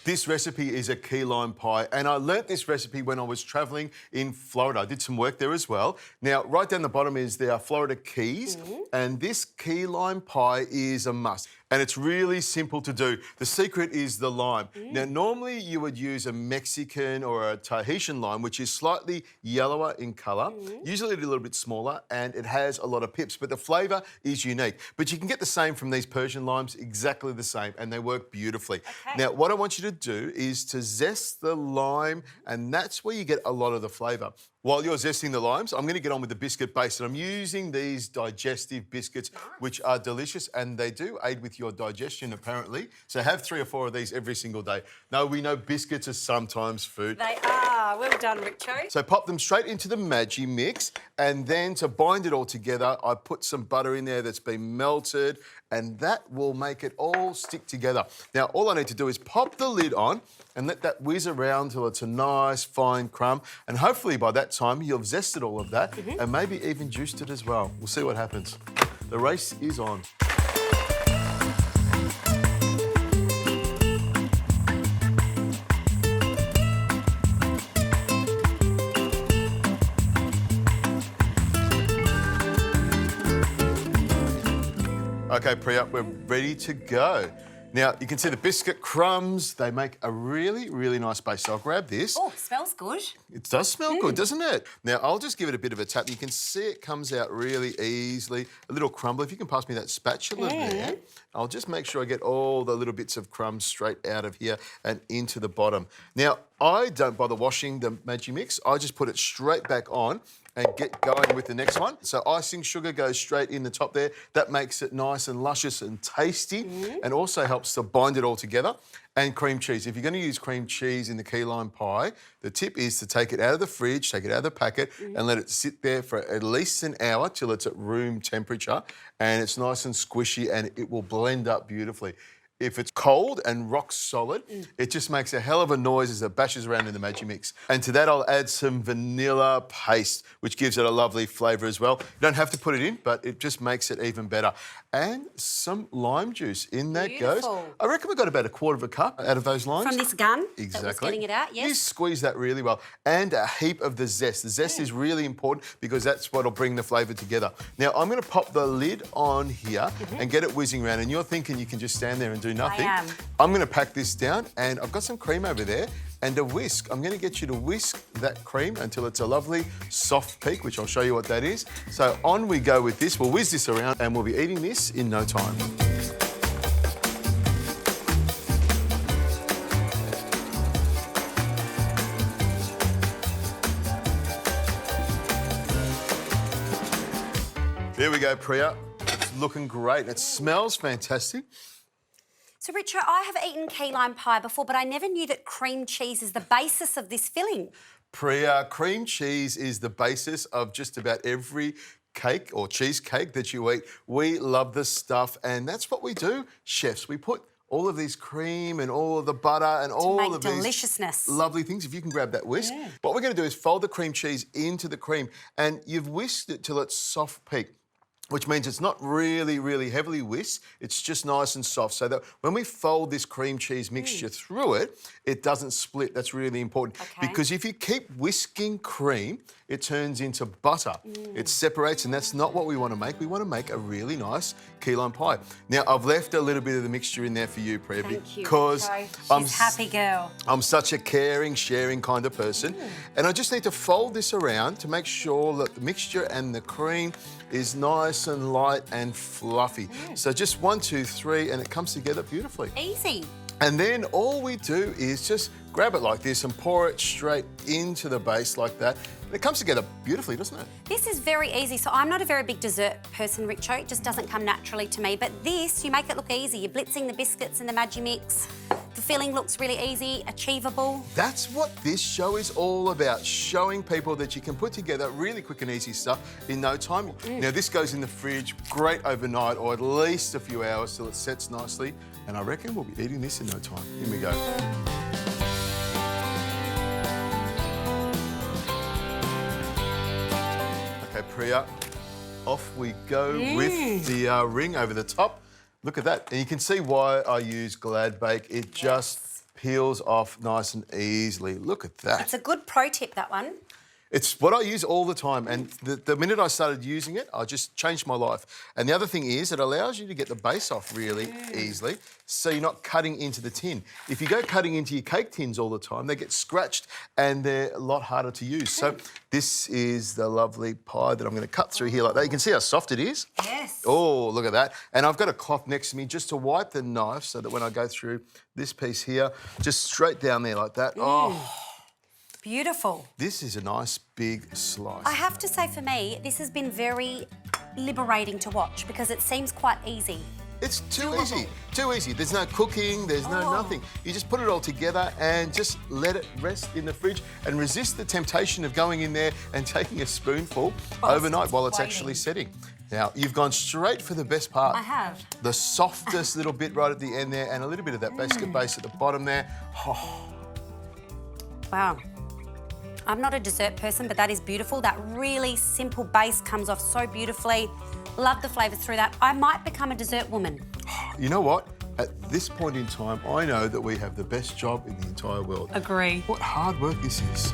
This recipe is a key lime pie, and I learnt this recipe when I was travelling in Florida. I did some work there as well. Now, right down the bottom is their Florida Keys, and this key lime pie is a must. And it's really simple to do. The secret is the lime. Now, normally you would use a Mexican or a Tahitian lime, which is slightly yellower in colour, usually a little bit smaller, and it has a lot of pips, but the flavour is unique. But you can get the same from these Persian limes, exactly the same, and they work beautifully. Okay. Now, what I want you to do is to zest the lime, and that's where you get a lot of the flavour. While you're zesting the limes, I'm going to get on with the biscuit base, and I'm using these digestive biscuits, which are delicious, and they do aid with your digestion, apparently. So have 3 or 4 of these every single day. Now, we know biscuits are sometimes food. They are. Well done, Richo. So pop them straight into the Maggi mix, and then to bind it all together, I put some butter in there that's been melted, and that will make it all stick together. Now, all I need to do is pop the lid on and let that whiz around till it's a nice, fine crumb, and hopefully by that time you've zested all of that and maybe even juiced it as well. We'll see what happens. The race is on. Okay, Preeya, we're ready to go. Now, you can see the biscuit crumbs. They make a really, really nice base. So I'll grab this. Oh, smells good. It does smell good, doesn't it? Now, I'll just give it a bit of a tap. You can see it comes out really easily. A little crumble. If you can pass me that spatula there, I'll just make sure I get all the little bits of crumbs straight out of here and into the bottom. Now, I don't bother washing the Maggi mix. I just put it straight back on and get going with the next one. So icing sugar goes straight in the top there. That makes it nice and luscious and tasty and also helps to bind it all together. And cream cheese. If you're going to use cream cheese in the key lime pie, the tip is to take it out of the fridge, take it out of the packet and let it sit there for at least an hour till it's at room temperature and it's nice and squishy and it will blend up beautifully. If it's cold and rock solid, it just makes a hell of a noise as it bashes around in the Maggi mix. And to that, I'll add some vanilla paste, which gives it a lovely flavour as well. You don't have to put it in, but it just makes it even better. And some lime juice. In that goes. I reckon we got about 1/4 cup out of those limes. From this gun Exactly. that was getting it out, yes. You squeeze that really well. And a heap of the zest. The zest is really important because that's what'll bring the flavour together. Now, I'm going to pop the lid on here and get it whizzing around. And you're thinking you can just stand there and do nothing. I am. I'm going to pack this down and I've got some cream over there and a whisk. I'm going to get you to whisk that cream until it's a lovely soft peak, which I'll show you what that is. So on we go with this. We'll whiz this around and we'll be eating this in no time. There we go, Preeya. It's looking great. It smells fantastic. So, Richo, I have eaten key lime pie before, but I never knew that cream cheese is the basis of this filling. Preeya, cream cheese is the basis of just about every cake or cheesecake that you eat. We love this stuff, and that's what we do, chefs. We put all of these cream and all of the butter and all of deliciousness. these lovely things. If you can grab that whisk. What we're going to do is fold the cream cheese into the cream, and you've whisked it till it's soft peak, which means it's not really, really heavily whisked. It's just nice and soft so that when we fold this cream cheese mixture through it, it doesn't split. That's really important. Because if you keep whisking cream, it turns into butter. It separates, and that's not what we want to make. We want to make a really nice key lime pie. Now, I've left a little bit of the mixture in there for you, Preeya, because she's happy girl. I'm such a caring, sharing kind of person. And I just need to fold this around to make sure that the mixture and the cream is nice and light and fluffy. So just 1, 2, 3, and it comes together beautifully. Easy. And then all we do is just grab it like this and pour it straight into the base like that. And it comes together beautifully, doesn't it? This is very easy. So I'm not a very big dessert person, Richo. It just doesn't come naturally to me. But this, you make it look easy. You're blitzing the biscuits in the Maggi mix. The filling looks really easy, achievable. That's what this show is all about, showing people that you can put together really quick and easy stuff in no time. Now, this goes in the fridge great overnight or at least a few hours till it sets nicely. And I reckon we'll be eating this in no time. Here we go. Okay, Preeya, off we go with the ring over the top. Look at that. And you can see why I use Glad Bake. It just peels off nice and easily. Look at that. It's a good pro tip, that one. It's what I use all the time, and the minute I started using it, I just changed my life. And the other thing is, it allows you to get the base off really easily, so you're not cutting into the tin. If you go cutting into your cake tins all the time, they get scratched and they're a lot harder to use. So this is the lovely pie that I'm going to cut through here like that. You can see how soft it is. Yes. Oh, look at that. And I've got a cloth next to me just to wipe the knife so that when I go through this piece here, just straight down there like that. Oh. Beautiful. This is a nice big slice. I have to say, for me, this has been very liberating to watch because it seems quite easy. It's too easy, too easy. There's no cooking, there's no nothing. You just put it all together and just let it rest in the fridge and resist the temptation of going in there and taking a spoonful overnight while it's actually setting. Now, you've gone straight for the best part. I have. The softest little bit right at the end there and a little bit of that biscuit base at the bottom there. Oh. Wow. I'm not a dessert person, but that is beautiful. That really simple base comes off so beautifully. Love the flavours through that. I might become a dessert woman. You know what? At this point in time, I know that we have the best job in the entire world. Agree. What hard work this is.